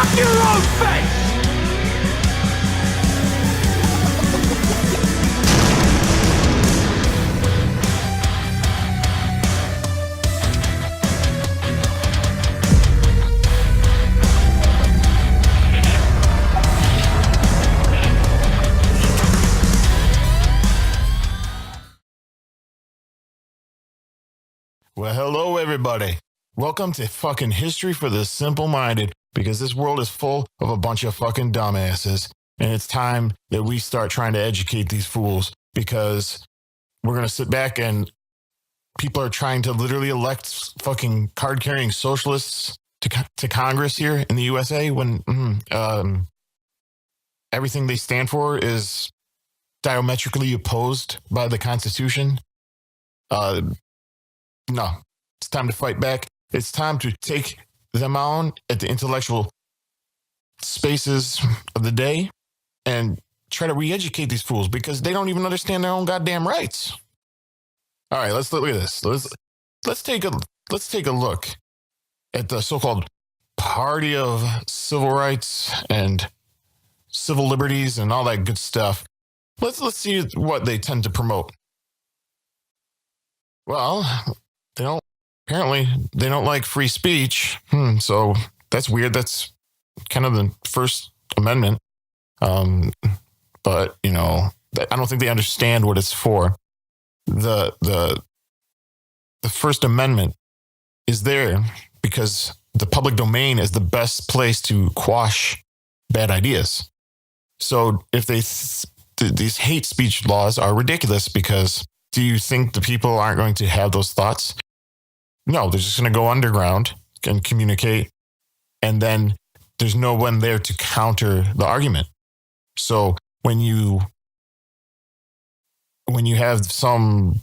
Fuck your own face! Well, hello, everybody. Welcome to fucking History for the Simple-Minded, because this world is full of a bunch of fucking dumbasses, and it's time that we start trying to educate these fools, because we're going to sit back and people are trying to literally elect fucking card-carrying socialists to Congress here in the USA when everything they stand for is diametrically opposed by the Constitution. No, it's time to fight back. It's time to take them on at the intellectual spaces of the day and try to re-educate these fools because they don't even understand their own goddamn rights. All right, let's look at this. Let's take a look at the so-called Party of Civil Rights and Civil Liberties and all that good stuff. Let's see what they tend to promote. Well, Apparently, they don't like free speech. So that's weird. That's kind of the First Amendment. But, you know, I don't think they understand what it's for. The First Amendment is there because the public domain is the best place to quash bad ideas. So if these hate speech laws are ridiculous because do you think the people aren't going to have those thoughts? No, they're just going to go underground and communicate, and then there's no one there to counter the argument. So when you have some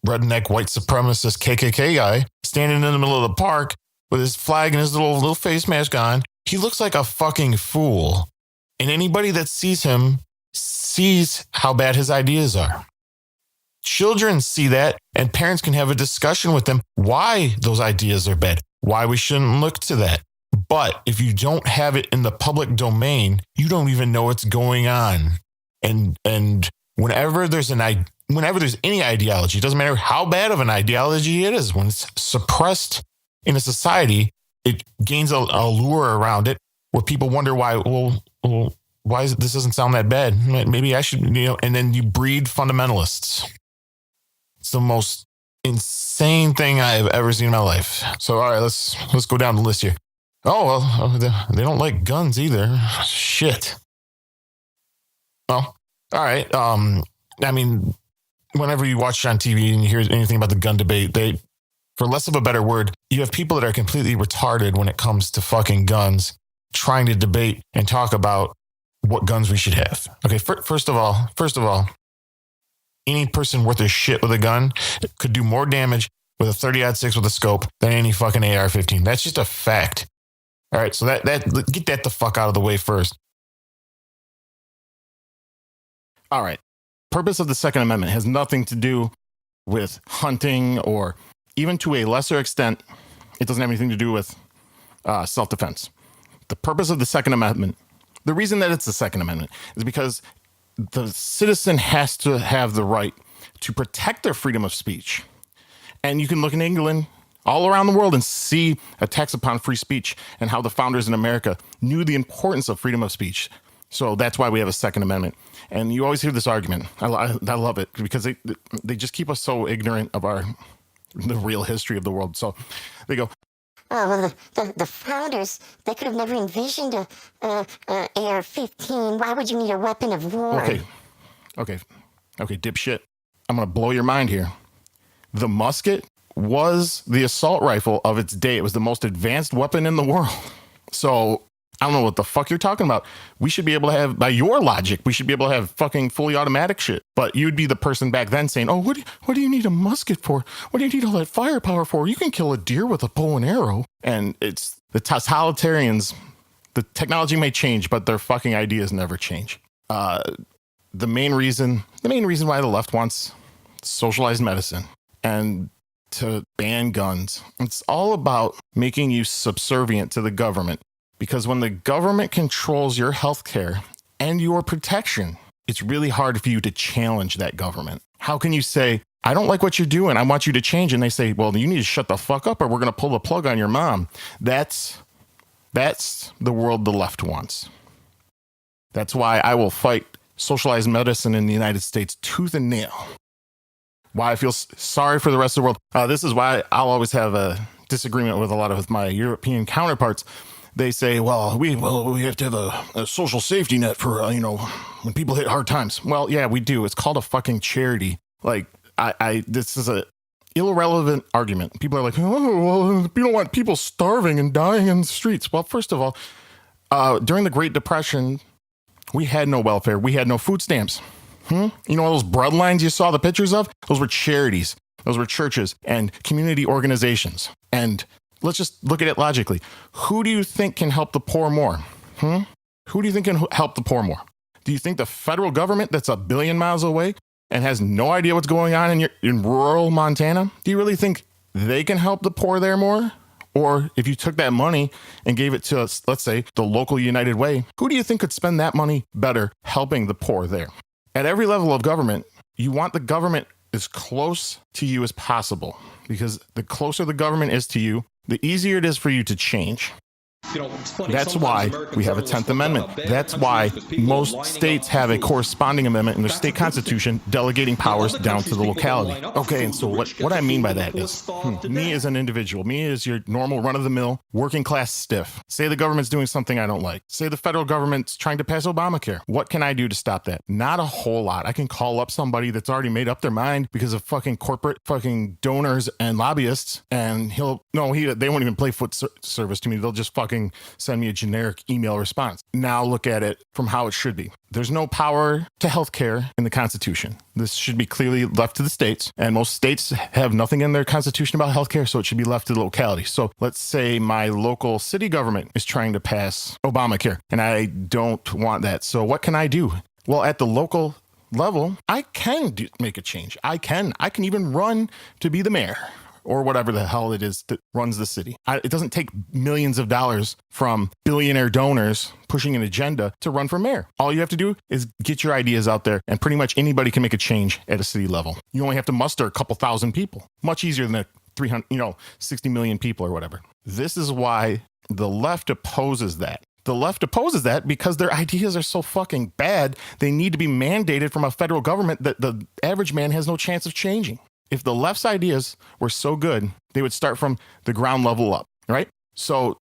redneck white supremacist KKK guy standing in the middle of the park with his flag and his little face mask on, he looks like a fucking fool. And anybody that sees him sees how bad his ideas are. Children see that, and parents can have a discussion with them why those ideas are bad, why we shouldn't look to that. But if you don't have it in the public domain, you don't even know what's going on. And whenever there's any ideology, it doesn't matter how bad of an ideology it is, when it's suppressed in a society, it gains a allure around it where people wonder why. Why this doesn't sound that bad? Maybe I should, and then you breed fundamentalists. It's the most insane thing I've ever seen in my life. So, all right, let's go down the list here. Oh, well, they don't like guns either. Shit. Well, all right. I mean, whenever you watch on TV and you hear anything about the gun debate, for less of a better word, you have people that are completely retarded when it comes to fucking guns, trying to debate and talk about what guns we should have. Okay, first of all, any person worth a shit with a gun could do more damage with a 30-06 with a scope than any fucking AR-15. That's just a fact. All right, so that get that the fuck out of the way first. All right. Purpose of the Second Amendment has nothing to do with hunting, or even to a lesser extent, it doesn't have anything to do with self-defense. The purpose of the Second Amendment, the reason that it's the Second Amendment is because the citizen has to have the right to protect their freedom of speech. And you can look in England, all around the world, and see attacks upon free speech and how the founders in America knew the importance of freedom of speech. So that's why we have a Second Amendment. And you always hear this argument. I love it because they just keep us so ignorant of the real history of the world. So they go, oh, well, the founders, they could have never envisioned a AR-15. Why would you need a weapon of war? Okay, dipshit. I'm going to blow your mind here. The musket was the assault rifle of its day. It was the most advanced weapon in the world. So I don't know what the fuck you're talking about. We should be able to have, by your logic, we should be able to have fucking fully automatic shit. But you'd be the person back then saying, oh, what do you need a musket for? What do you need all that firepower for? You can kill a deer with a bow and arrow. And it's the totalitarians. The technology may change, but their fucking ideas never change. The main reason why the left wants socialized medicine and to ban guns, it's all about making you subservient to the government. Because when the government controls your health care and your protection, it's really hard for you to challenge that government. How can you say, I don't like what you're doing, I want you to change? And they say, well, you need to shut the fuck up or we're going to pull the plug on your mom. That's the world the left wants. That's why I will fight socialized medicine in the United States tooth and nail. Why I feel sorry for the rest of the world. This is why I'll always have a disagreement with a lot of my European counterparts. They say, well, we have to have a social safety net for, when people hit hard times. Well, yeah, we do. It's called a fucking charity. Like, this is a irrelevant argument. People are like, oh, well, we don't want people starving and dying in the streets. Well, first of all, during the Great Depression, we had no welfare. We had no food stamps. You know all those bread lines you saw the pictures of? Those were charities. Those were churches and community organizations. And let's just look at it logically. Who do you think can help the poor more? Who do you think can help the poor more? Do you think the federal government that's 1 billion miles away and has no idea what's going on in rural Montana? Do you really think they can help the poor there more? Or if you took that money and gave it to, let's say, the local United Way, who do you think could spend that money better helping the poor there? At every level of government, you want the government as close to you as possible, because the closer the government is to you, the easier it is for you to change. That's why we have a 10th Amendment. That's why most states have a corresponding amendment in their state constitution delegating powers down to the locality. Okay, and so what I mean by that is, me as an individual, me as your normal run-of-the-mill working class stiff, say the government's doing something I don't like. Say the federal government's trying to pass Obamacare. What can I do to stop that? Not a whole lot. I can call up somebody that's already made up their mind because of fucking corporate fucking donors and lobbyists, and they won't even play foot service to me. They'll just fucking send me a generic email response. Now look at it from how it should be. There's no power to healthcare in the Constitution. This should be clearly left to the states, and most states have nothing in their Constitution about healthcare, so it should be left to the locality. So let's say my local city government is trying to pass Obamacare, and I don't want that. So what can I do? Well, at the local level, I can make a change. I can even run to be the mayor, or whatever the hell it is that runs the city. It doesn't take millions of dollars from billionaire donors pushing an agenda to run for mayor. All you have to do is get your ideas out there, and pretty much anybody can make a change at a city level. You only have to muster a couple thousand people. Much easier than the 60 million people or whatever. This is why the left opposes that. The left opposes that because their ideas are so fucking bad, they need to be mandated from a federal government that the average man has no chance of changing. If the left's ideas were so good, they would start from the ground level up, right? So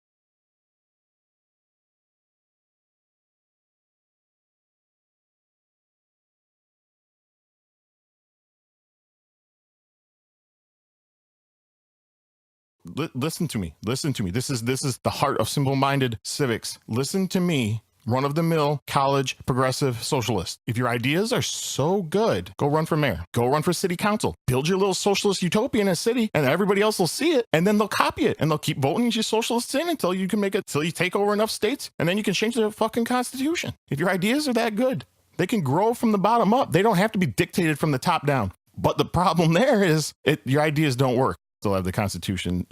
listen to me. This is the heart of simple-minded civics. Listen to me. Run-of-the-mill, college, progressive, socialist. If your ideas are so good, go run for mayor. Go run for city council. Build your little socialist utopia in a city, and everybody else will see it, and then they'll copy it, and they'll keep voting your socialists in until you take over enough states, and then you can change the fucking constitution. If your ideas are that good, they can grow from the bottom up. They don't have to be dictated from the top down. But the problem there is your ideas don't work. They'll have the constitution,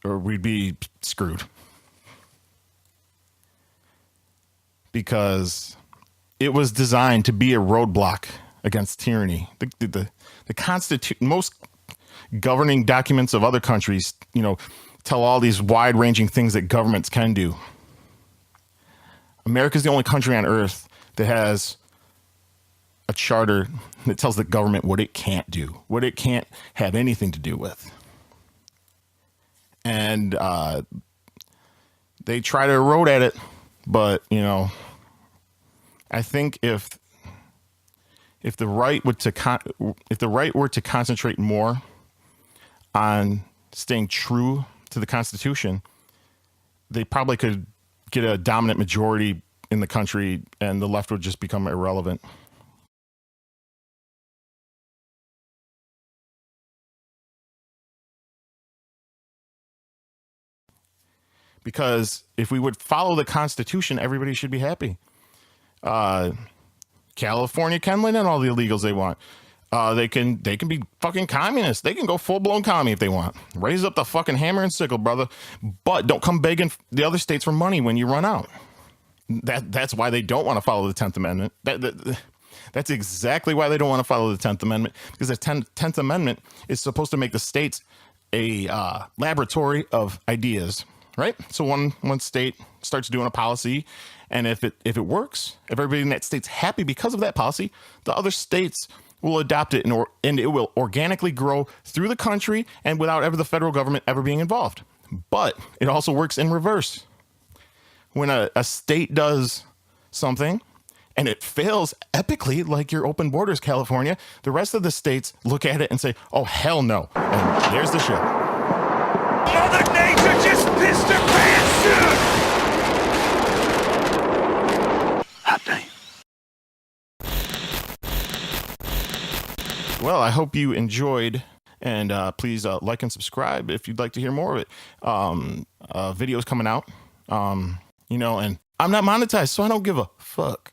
or we'd be screwed. Because it was designed to be a roadblock against tyranny. The Constitution, most governing documents of other countries, tell all these wide-ranging things that governments can do. America's the only country on earth that has a charter that tells the government what it can't do, what it can't have anything to do with. And they try to erode at it. But, I think if the right were to concentrate more on staying true to the Constitution, they probably could get a dominant majority in the country, and the left would just become irrelevant. Because if we would follow the Constitution, everybody should be happy. California can let in all the illegals they want. They can be fucking communists. They can go full blown commie if they want. Raise up the fucking hammer and sickle, brother. But don't come begging the other states for money when you run out. That's why they don't want to follow the 10th Amendment. That's exactly why they don't want to follow the 10th Amendment, because the 10th Amendment is supposed to make the states a laboratory of ideas, right? So one state starts doing a policy, and if it works, if everybody in that state's happy because of that policy, the other states will adopt it, and it will organically grow through the country and without ever the federal government ever being involved. But it also works in reverse. When a state does something and it fails epically, like your open borders, California, the rest of the states look at it and say, oh, hell no. And there's the shit. Mother Nature just pissed her pants, dude! Hot damn. Well, I hope you enjoyed, and please like and subscribe if you'd like to hear more of it. Videos coming out, and I'm not monetized, so I don't give a fuck.